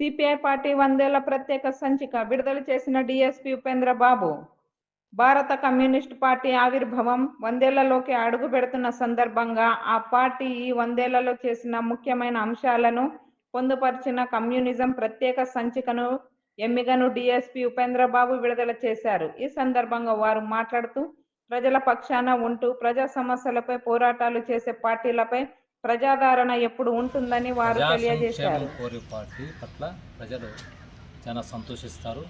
CPI party 100 ప్రత్యేక సంచిక విడుదల చేసిన డీఎస్పీ ఉపేంద్ర బాబు. భారత కమ్యూనిస్టు పార్టీ ఆవిర్భావం 100 అడుగు పెడుతున్న సందర్భంగా ఆ పార్టీ ఈ 100 చేసిన ముఖ్యమైన అంశాలను పొందుపరిచిన కమ్యూనిజం ప్రత్యేక సంచికను ఎమ్మిగను డీఎస్పీ ఉపేంద్ర బాబు విడుదల చేశారు. ఈ సందర్భంగా వారు మాట్లాడుతూ, ప్రజల పక్షాన ఉంటూ ప్రజా సమస్యలపై పోరాటాలు చేసే పార్టీలపై ప్రజాదరణ ఎప్పుడు ఉంటుందని వారు తెలియజేశారు. కోరే పార్టీ పట్ల ప్రజలు చాలా సంతోషిస్తారు.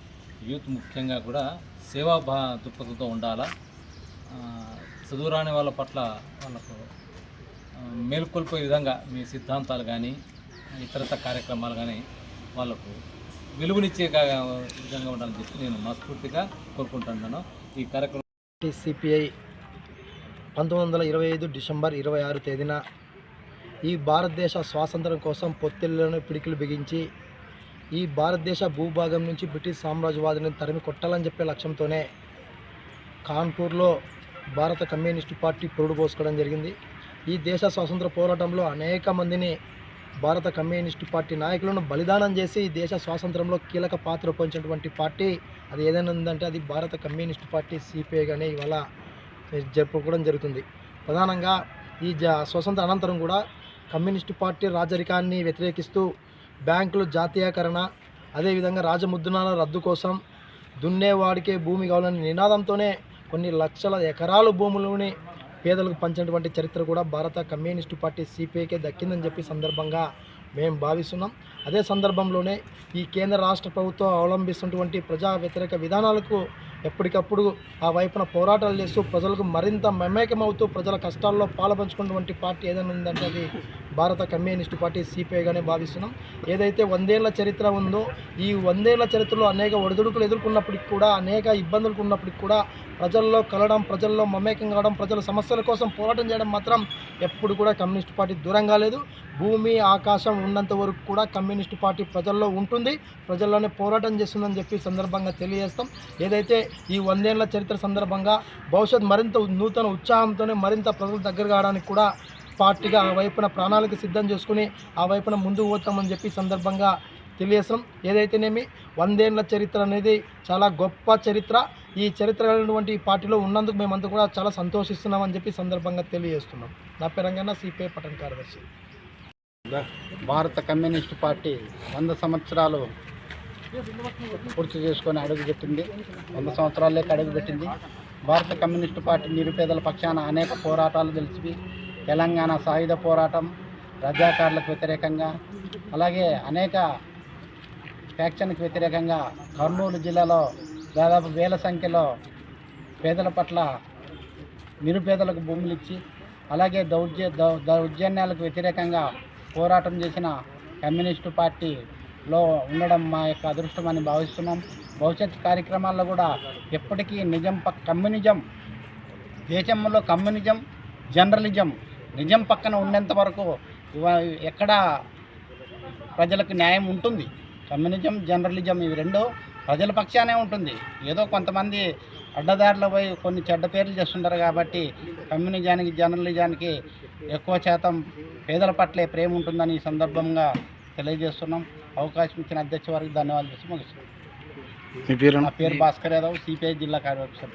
యూత్ ముఖ్యంగా కూడా సేవా దృక్పథంతో ఉండాలా. చదువురాని వాళ్ళ పట్ల వాళ్ళకు మేల్కొల్పే విధంగా మీ సిద్ధాంతాలు కానీ ఇతరత కార్యక్రమాలు కానీ వాళ్ళకు వెలుగునిచ్చే విధంగా ఉండాలని చెప్పి నేను మనస్ఫూర్తిగా కోరుకుంటున్నాను. ఈ కార్యక్రమం సిపిఐ 1925 డిసెంబర్ 26 తేదీన ఈ భారతదేశ స్వాతంత్రం కోసం పొత్తిళ్లను పిడికిలు బిగించి ఈ భారతదేశ భూభాగం నుంచి బ్రిటిష్ సామ్రాజ్యవాదులను తరిమి కొట్టాలని చెప్పే లక్ష్యంతోనే కాన్పూర్లో భారత కమ్యూనిస్టు పార్టీ పురుడు పోసుకోవడం జరిగింది. ఈ దేశ స్వాతంత్ర పోరాటంలో అనేక మందిని భారత కమ్యూనిస్టు పార్టీ నాయకులను బలిదానం చేసి ఈ దేశ స్వాతంత్రంలో కీలక పాత్ర పోషించినటువంటి పార్టీ అది ఏదైనా ఉందంటే అది భారత కమ్యూనిస్టు పార్టీ సిపిఐగానే ఇవాళ జరుపుకోవడం జరుగుతుంది. ప్రధానంగా ఈ స్వతంత్ర అనంతరం కూడా కమ్యూనిస్టు పార్టీ రాజరికాన్ని వ్యతిరేకిస్తూ బ్యాంకులు జాతీయకరణ, అదేవిధంగా రాజముద్రణాల రద్దు కోసం దున్నేవాడికే భూమి కావాలనే నినాదంతోనే కొన్ని లక్షల ఎకరాల భూములని పేదలకు పంచినటువంటి చరిత్ర కూడా భారత కమ్యూనిస్టు పార్టీ సిపిఐకే దక్కిందని చెప్పి సందర్భంగా మేము భావిస్తున్నాం. అదే సందర్భంలోనే ఈ కేంద్ర రాష్ట్ర ప్రభుత్వం అవలంబిస్తున్నటువంటి ప్రజా వ్యతిరేక విధానాలకు ఎప్పటికప్పుడు ఆ వైపున పోరాటాలు చేస్తూ ప్రజలకు మరింత మమేకమవుతూ ప్రజల కష్టాల్లో పాలుపంచుకున్నటువంటి పార్టీ ఏదైనా ఉందంటే అది భారత కమ్యూనిస్టు పార్టీ సిపిఐగానే భావిస్తున్నాం. ఏదైతే 100 ఏళ్ల చరిత్ర ఉందో ఈ 100 ఏళ్ల చరిత్రలో అనేక ఒడిదుడుకులు ఎదుర్కొన్నప్పటికి కూడా, అనేక ఇబ్బందులు ఉన్నప్పటికి కూడా ప్రజల్లో కలవడం, ప్రజల్లో మమేకం కావడం, ప్రజల సమస్యల కోసం పోరాటం చేయడం మాత్రం ఎప్పుడు కూడా కమ్యూనిస్టు పార్టీ దూరం కాలేదు. భూమి ఆకాశం ఉన్నంత వరకు కూడా కమ్యూనిస్టు పార్టీ ప్రజల్లో ఉంటుంది, ప్రజల్లోనే పోరాటం చేస్తుందని చెప్పి సందర్భంగా తెలియజేస్తాం. ఏదైతే ఈ 100 ఏళ్ల చరిత్ర సందర్భంగా భవిష్యత్ మరింత నూతన ఉత్సాహంతోనే మరింత ప్రజల దగ్గర కావడానికి కూడా పార్టీగా ఆ వైపున ప్రణాళిక సిద్ధం చేసుకుని ఆ వైపున ముందుకు పోతామని చెప్పి సందర్భంగా తెలియజేస్తాం. ఏదైతేనేమి 100 ఏళ్ల చరిత్ర అనేది చాలా గొప్ప చరిత్ర. ఈ చరిత్ర కలిగినటువంటి ఈ పార్టీలో ఉన్నందుకు మేమంతా కూడా చాలా సంతోషిస్తున్నామని చెప్పి సందర్భంగా తెలియజేస్తున్నాం. నా పేరంగా సిపిఐ పట్టణ కార్యదర్శి. భారత కమ్యూనిస్టు పార్టీ 100 సంవత్సరాలు పూర్తి చేసుకొని అడుగుపెట్టింది. 100 సంవత్సరాలకి అడుగుపెట్టింది. భారత కమ్యూనిస్టు పార్టీ నిరుపేదల పక్షాన అనేక పోరాటాలు తెలిసి తెలంగాణ సాయుధ పోరాటం, రజాకారులకు వ్యతిరేకంగా, అలాగే అనేక ఫ్యాక్షన్కి వ్యతిరేకంగా కర్నూలు జిల్లాలో దాదాపు వేల సంఖ్యలో పేదల పట్ల నిరుపేదలకు భూములు ఇచ్చి, అలాగే దౌర్జన్యాలకు వ్యతిరేకంగా పోరాటం చేసిన కమ్యూనిస్టు పార్టీలో ఉండడం మా యొక్క అదృష్టం అని భావిస్తున్నాం. భవిష్యత్ కార్యక్రమాల్లో కూడా ఎప్పటికీ కమ్యూనిజం, దేశంలో కమ్యూనిజం, జర్నలిజం నిజం పక్కన ఉన్నంత వరకు ఎక్కడ ప్రజలకు న్యాయం ఉంటుంది. కమ్యూనిజం, జర్నలిజం ఇవి రెండు ప్రజల పక్షానే ఉంటుంది. ఏదో కొంతమంది అడ్డదారిలో పోయి కొన్ని చెడ్డ పేర్లు చేస్తుంటారు కాబట్టి కమ్యూనిజానికి, జర్నలిజానికి ఎక్కువ శాతం పేదల పట్లే ప్రేమ ఉంటుందని ఈ సందర్భంగా తెలియజేస్తున్నాం. అవకాశం ఇచ్చిన అధ్యక్ష వారికి ధన్యవాదాలు చేసి ముగిస్తున్నాం. నా పేరు భాస్కర్ యాదవ్, సిపిఐ జిల్లా కార్యదర్శి.